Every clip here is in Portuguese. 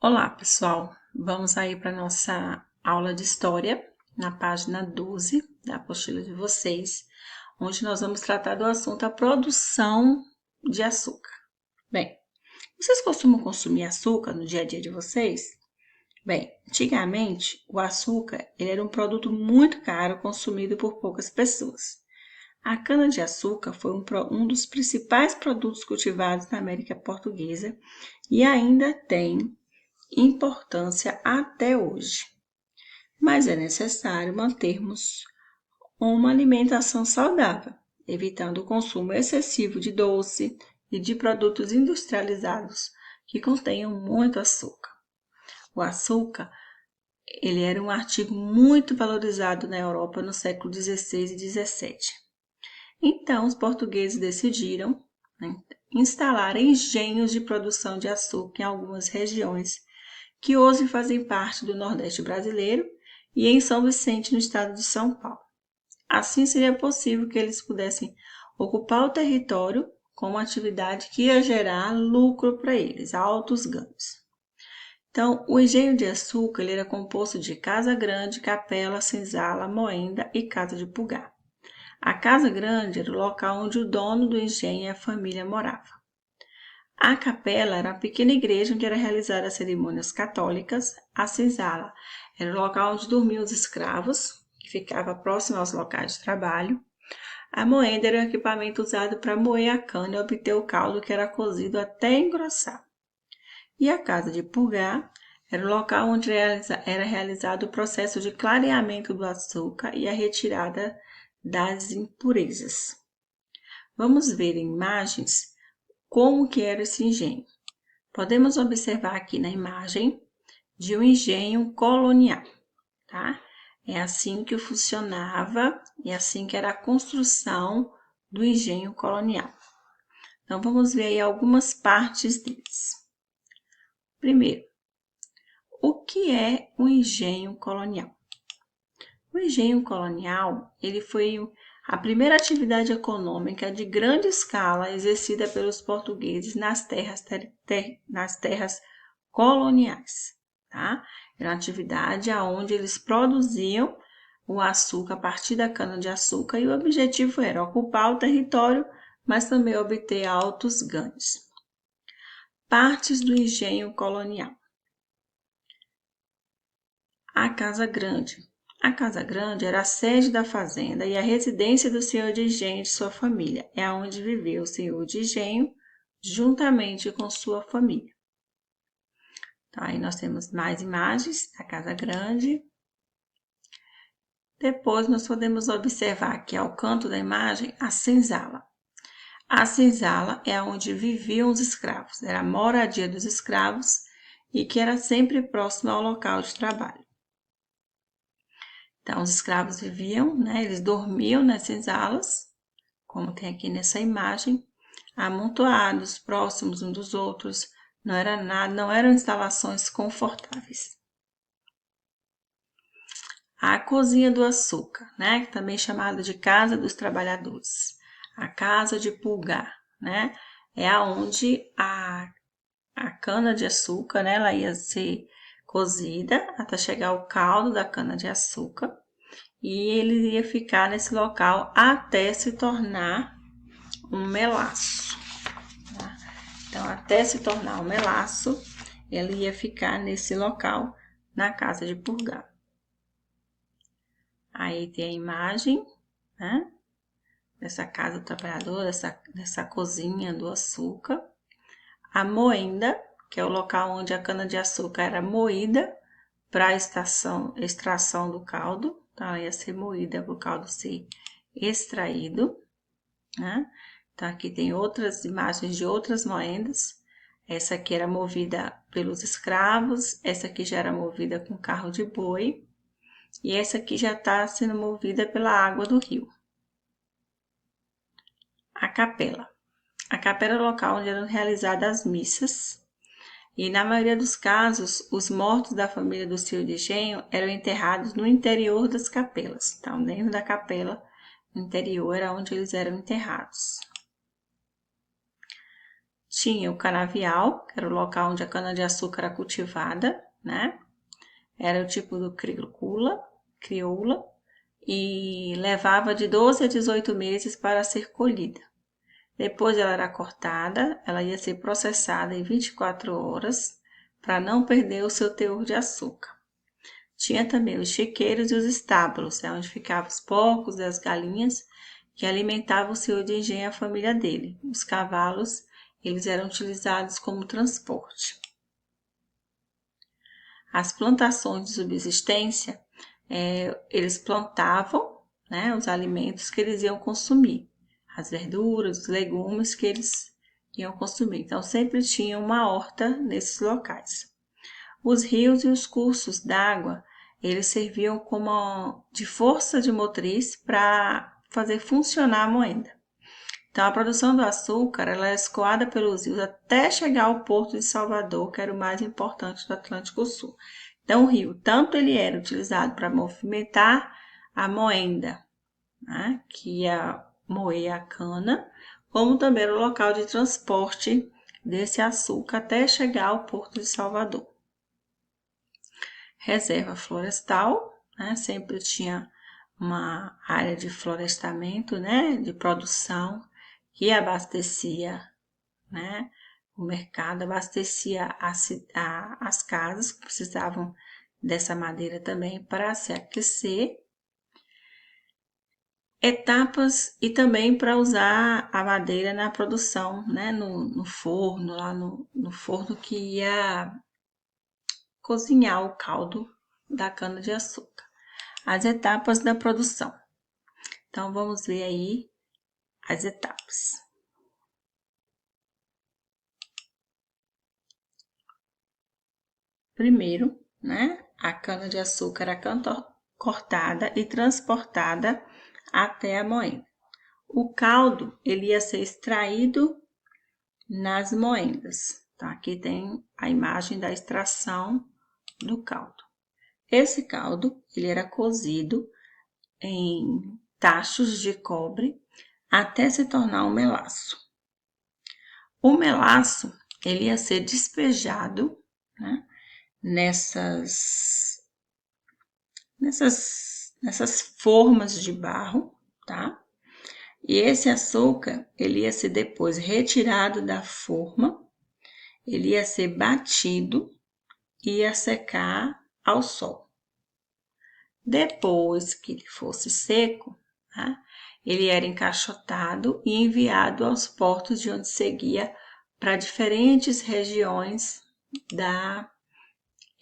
Olá, pessoal! Vamos aí para nossa aula de História, na página 12 da apostila de vocês, onde nós vamos tratar do assunto a produção de açúcar. Bem, vocês costumam consumir açúcar no dia a dia de vocês? Bem, antigamente, o açúcar ele era um produto muito caro consumido por poucas pessoas. A cana-de-açúcar foi um dos principais produtos cultivados na América Portuguesa e ainda tem importância até hoje. Mas é necessário mantermos uma alimentação saudável, evitando o consumo excessivo de doce e de produtos industrializados que contenham muito açúcar. O açúcar ele era um artigo muito valorizado na Europa no século XVI e XVII. Então, os portugueses decidiram instalar engenhos de produção de açúcar em algumas regiões que hoje fazem parte do Nordeste brasileiro e em São Vicente, no estado de São Paulo. Assim, seria possível que eles pudessem ocupar o território com uma atividade que ia gerar lucro para eles, altos ganhos. Então, o engenho de açúcar ele era composto de casa grande, capela, senzala, moenda e casa de pulgar. A casa grande era o local onde o dono do engenho e a família moravam. A capela era uma pequena igreja onde era realizada as cerimônias católicas. A senzala era o local onde dormiam os escravos, que ficava próximo aos locais de trabalho. A moenda era o equipamento usado para moer a cana e obter o caldo que era cozido até engrossar. E a casa de pulgar era o local onde era realizado o processo de clareamento do açúcar e a retirada das impurezas. Vamos ver em imagens como que era esse engenho. Podemos observar aqui na imagem de um engenho colonial, tá? É assim que funcionava e assim que era a construção do engenho colonial. Então, vamos ver aí algumas partes deles. Primeiro, o que é o engenho colonial? O engenho colonial, ele foi a primeira atividade econômica de grande escala exercida pelos portugueses nas terras coloniais, tá? Era uma atividade onde eles produziam o açúcar a partir da cana-de-açúcar e o objetivo era ocupar o território, mas também obter altos ganhos. Partes do engenho colonial. A Casa Grande. A Casa Grande era a sede da fazenda e a residência do senhor de engenho e de sua família. É onde vivia o senhor de engenho juntamente com sua família. Então, aí nós temos mais imagens da Casa Grande. Depois nós podemos observar aqui ao canto da imagem a senzala. A senzala é onde viviam os escravos, era a moradia dos escravos e que era sempre próximo ao local de trabalho. Então, os escravos viviam, eles dormiam nas senzalas, como tem aqui nessa imagem, amontoados, próximos uns dos outros, não eram instalações confortáveis. A cozinha do açúcar, também chamada de casa dos trabalhadores. A casa de pulgar, é aonde a cana de açúcar, ela ia ser cozida até chegar o caldo da cana de açúcar e ele ia ficar nesse local até se tornar um melaço. Tá? Então, até se tornar um melaço, ele ia ficar nesse local na casa de purgar. Aí tem a imagem, dessa casa do trabalhador, dessa cozinha do açúcar. A moenda, que é o local onde a cana-de-açúcar era moída para a extração do caldo. Então, ela ia ser moída para o caldo ser extraído. Então, aqui tem outras imagens de outras moendas. Essa aqui era movida pelos escravos, essa aqui já era movida com carro de boi. E essa aqui já está sendo movida pela água do rio. A capela. A capela é o local onde eram realizadas as missas. E na maioria dos casos, os mortos da família do senhor de engenho eram enterrados no interior das capelas. Então, dentro da capela, no interior era onde eles eram enterrados. tinha o canavial, que era o local onde a cana-de-açúcar era cultivada, né? Era o tipo do crioula, e levava de 12 a 18 meses para ser colhida. Depois ela era cortada, ela ia ser processada em 24 horas para não perder o seu teor de açúcar. Tinha também os chiqueiros e os estábulos, onde ficavam os porcos e as galinhas que alimentavam o senhor de engenho e a família dele. Os cavalos, eles eram utilizados como transporte. As plantações de subsistência, eles plantavam, né, os alimentos que eles iam consumir, as verduras, os legumes que eles iam consumir. Então, sempre tinha uma horta nesses locais. Os rios e os cursos d'água, eles serviam como de força de motriz para fazer funcionar a moenda. Então, a produção do açúcar ela é escoada pelos rios até chegar ao porto de Salvador, que era o mais importante do Atlântico Sul. Então, o rio, tanto ele era utilizado para movimentar a moenda, né, que ia moer a cana, como também era o local de transporte desse açúcar até chegar ao porto de Salvador. Reserva florestal, né, sempre tinha uma área de florestamento, né, de produção, que abastecia, né, o mercado, abastecia as casas que precisavam dessa madeira também para se aquecer. Etapas e também para usar a madeira na produção, né, no forno, lá no forno que ia cozinhar o caldo da cana-de-açúcar. As etapas da produção. Então, vamos ver aí as etapas. Primeiro, né, a cana-de-açúcar era cortada e transportada até a moenda. O caldo, ele ia ser extraído nas moendas. Então, aqui tem a imagem da extração do caldo. Esse caldo, ele era cozido em tachos de cobre até se tornar um melaço. O melaço, ele ia ser despejado, né, nessas formas de barro, tá? E esse açúcar, ele ia ser depois retirado da forma, ele ia ser batido e ia secar ao sol. Depois que ele fosse seco, tá? Ele era encaixotado e enviado aos portos de onde seguia para diferentes regiões da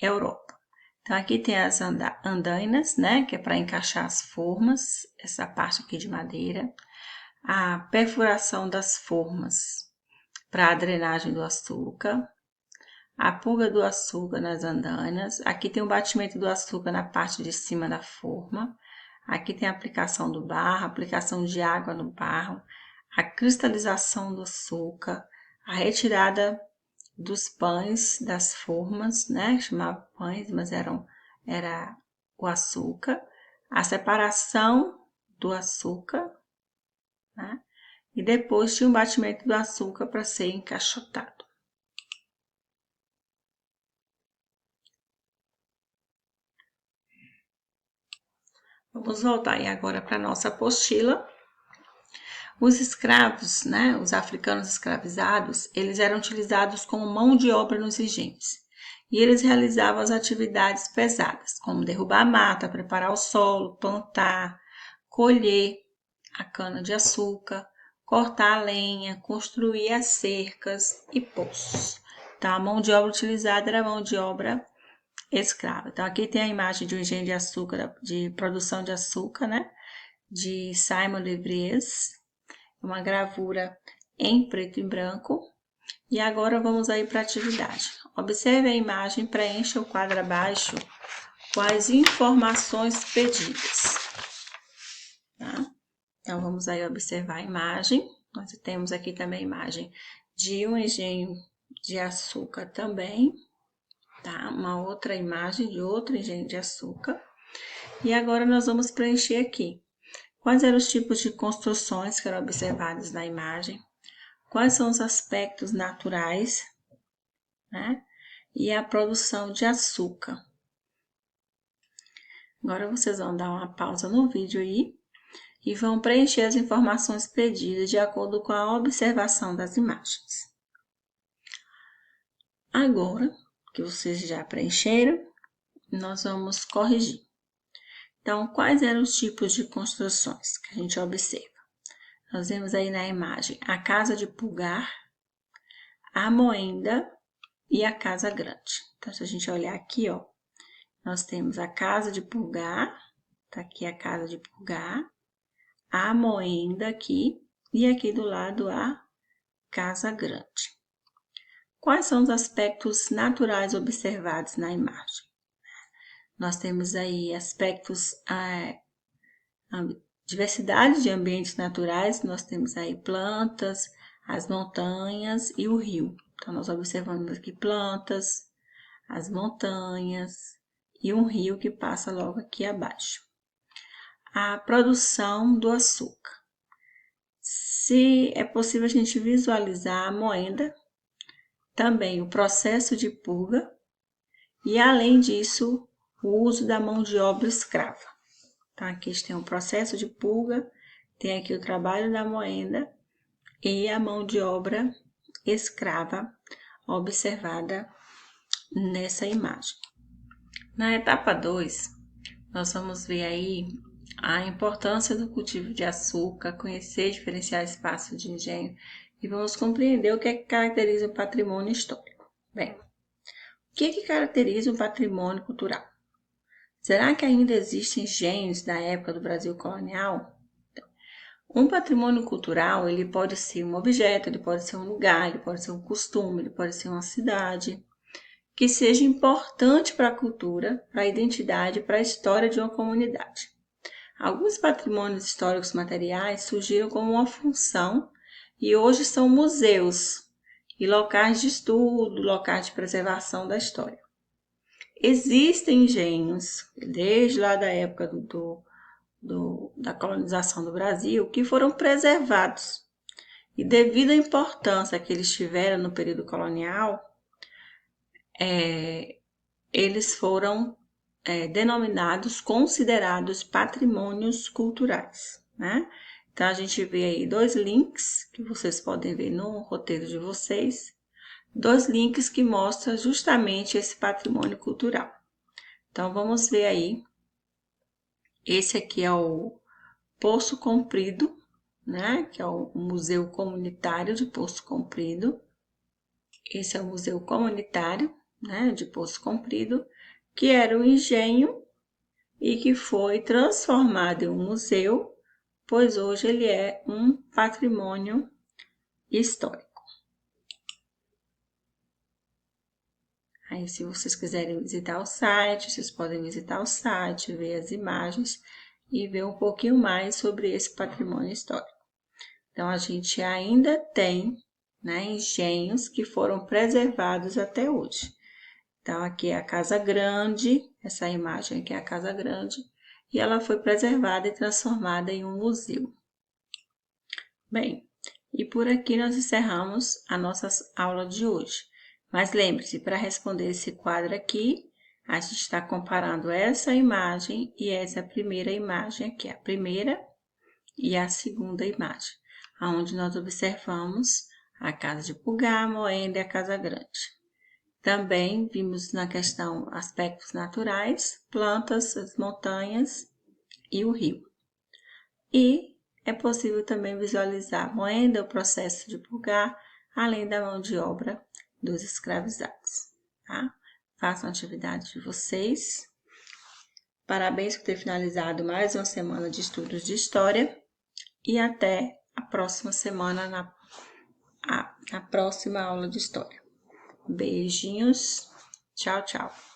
Europa. Então, aqui tem as andainas, né, que é para encaixar as formas, essa parte aqui de madeira. A perfuração das formas para a drenagem do açúcar. A pulga do açúcar nas andainas. Aqui tem o batimento do açúcar na parte de cima da forma. Aqui tem a aplicação do barro, a aplicação de água no barro, a cristalização do açúcar, a retirada dos pães das formas, né? Chamava pães, mas era o açúcar, a separação do açúcar, né? E depois tinha o batimento do açúcar para ser encaixotado. Vamos voltar aí agora para a nossa apostila. Os escravos, né, os africanos escravizados, eles eram utilizados como mão de obra nos engenhos. E eles realizavam as atividades pesadas, como derrubar a mata, preparar o solo, plantar, colher a cana-de-açúcar, cortar a lenha, construir as cercas e poços. Então, a mão de obra utilizada era a mão de obra escrava. Então, aqui tem a imagem de um engenho de açúcar, de produção de açúcar, né? De Simon de Vries, uma gravura em preto e branco. E agora vamos aí para a atividade. Observe a imagem, preencha o quadro abaixo com as informações pedidas. Tá? Então, vamos aí observar a imagem. Nós temos aqui também a imagem de um engenho de açúcar também, tá? Uma outra imagem de outro engenho de açúcar. E agora nós vamos preencher aqui. Quais eram os tipos de construções que eram observados na imagem? quais são os aspectos naturais, né? E a produção de açúcar. Agora vocês vão dar uma pausa no vídeo aí e vão preencher as informações pedidas de acordo com a observação das imagens. Agora que vocês já preencheram, nós vamos corrigir. Então, quais eram os tipos de construções que a gente observa? Nós vemos aí na imagem a casa de pulgar, a moenda e a casa grande. Então, se a gente olhar aqui, ó, nós temos a casa de pulgar, tá aqui a casa de pulgar, a moenda aqui e aqui do lado a casa grande. Quais são os aspectos naturais observados na imagem? Nós temos aí aspectos, diversidade de ambientes naturais, nós temos aí plantas, as montanhas e o rio. Então, nós observamos aqui plantas, as montanhas e um rio que passa logo aqui abaixo. A produção do açúcar. Se é possível a gente visualizar a moenda, também o processo de pulga e, além disso, o uso da mão de obra escrava. Então, aqui tem o processo de pulga, tem aqui o trabalho da moenda e a mão de obra escrava observada nessa imagem. Na etapa 2, nós vamos ver aí a importância do cultivo de açúcar, conhecer e diferenciar espaços de engenho e vamos compreender o que é que caracteriza o patrimônio histórico. Bem, o que é que caracteriza um patrimônio cultural? Será que ainda existem engenhos da época do Brasil colonial? Um patrimônio cultural, ele pode ser um objeto, ele pode ser um lugar, ele pode ser um costume, ele pode ser uma cidade, que seja importante para a cultura, para a identidade, para a história de uma comunidade. Alguns patrimônios históricos materiais surgiram como uma função e hoje são museus e locais de estudo, locais de preservação da história. Existem engenhos, desde lá da época da colonização do Brasil, que foram preservados. E devido à importância que eles tiveram no período colonial, eles foram denominados, considerados patrimônios culturais, né? Então, a gente vê aí 2 links que vocês podem ver no roteiro de vocês, 2 links que mostram justamente esse patrimônio cultural. Então, vamos ver aí. Esse aqui é o Poço Comprido, né? Que é o Museu Comunitário de Poço Comprido. Esse é o Museu Comunitário, né, de Poço Comprido, que era um engenho e que foi transformado em um museu, pois hoje ele é um patrimônio histórico. Aí, se vocês quiserem visitar o site, vocês podem visitar o site, ver as imagens e ver um pouquinho mais sobre esse patrimônio histórico. Então, a gente ainda tem, né, engenhos que foram preservados até hoje. Então, aqui é a Casa Grande, essa imagem aqui é a Casa Grande, e ela foi preservada e transformada em um museu. Bem, e por aqui nós encerramos a nossa aula de hoje. Mas lembre-se, para responder esse quadro aqui, a gente está comparando essa imagem e essa primeira imagem aqui, a primeira e a segunda imagem, onde nós observamos a Casa de Pulgar, a moenda e a Casa Grande. Também vimos na questão aspectos naturais, plantas, as montanhas e o rio. E é possível também visualizar a moenda, o processo de pulgar, além da mão de obra dos escravizados. Tá? Façam a atividade de vocês. Parabéns por ter finalizado mais uma semana de estudos de história e até a próxima semana na próxima aula de história. Beijinhos. Tchau, tchau.